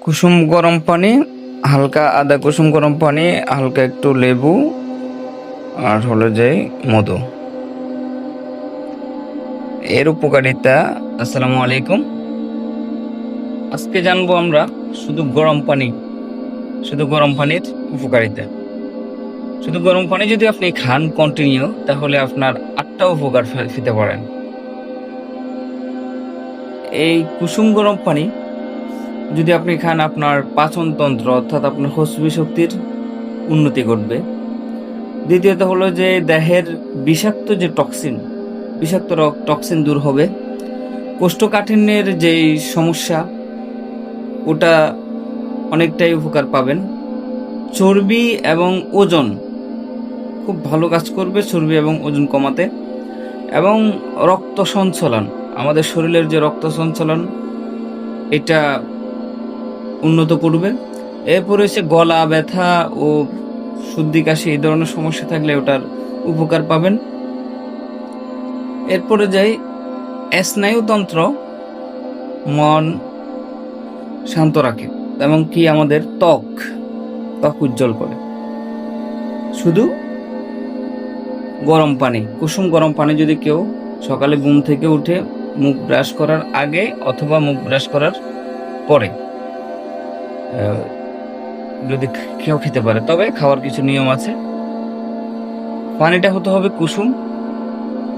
কুসুম গরম পানি, হালকা আদা কুসুম গরম পানি, হালকা একটু লেবু, আর হলো যে মধু। এর উপকারিতা। আসসালামু আলাইকুম। আজকে জানবো আমরা শুধু গরম পানি, শুধু গরম পানির উপকারিতা। শুধু গরম পানি যদি আপনি খান কন্টিনিউ, তাহলে আপনার 8টা উপকার পেতে পারেন। এই কুসুম গরম পানি যদি আপনি খান, আপনার পাচন তন্ত্র অর্থাৎ আপনার হজমি শক্তির উন্নতি ঘটবে। দ্বিতীয়ত হলো যে দেহের বিষাক্ত যে বিষাক্ত টক্সিন দূর হবে। কোষ্ঠকাঠিন্যের যেই সমস্যা, ওটা অনেকটাই উপকার পাবেন। চর্বি এবং ওজন খুব ভালো কাজ করবে, চর্বি এবং ওজন কমাতে। এবং রক্ত সঞ্চালন, আমাদের শরীরের যে রক্ত সঞ্চালন, এটা উন্নত করবে। এরপরে হচ্ছে গলা ব্যথা ও সর্দি কাশি এই ধরনের সমস্যা থাকলে ওটার উপকার পাবেন। এরপরে যাই স্নায়ুতন্ত্র, মন শান্ত রাখে এবং কি আমাদের ত্বক উজ্জ্বল করে। শুধু গরম পানি, কুসুম গরম পানি যদি কেউ সকালে ঘুম থেকে উঠে মুখ ব্রাশ করার আগে অথবা মুখ ব্রাশ করার পরে যদি কেউ খেতে পারে, তবে খাওয়ার কিছু নিয়ম আছে। পানিটা হতে হবে কুসুম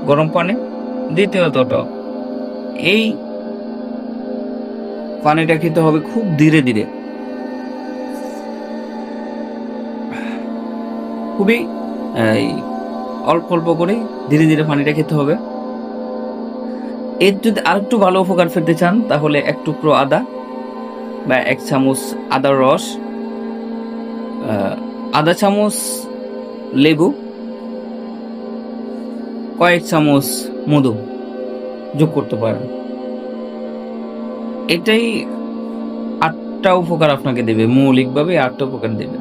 গরম পানি। দ্বিতীয়ত, এই পানিটা খেতে হবে খুব ধীরে ধীরে, খুবই অল্প অল্প করে ধীরে ধীরে পানিটা খেতে হবে। এর যদি আরেকটু ভালো উপকার পেতে চান, তাহলে এক টুকরো আদা বা 1 চামচ আদার রস, আধা চামচ লেবু, কয়েক চামচ মধু যোগ করতে পারেন। এটাই 8টা উপকার আপনাকে দেবে, মৌলিকভাবে 8টা উপকার দেবে।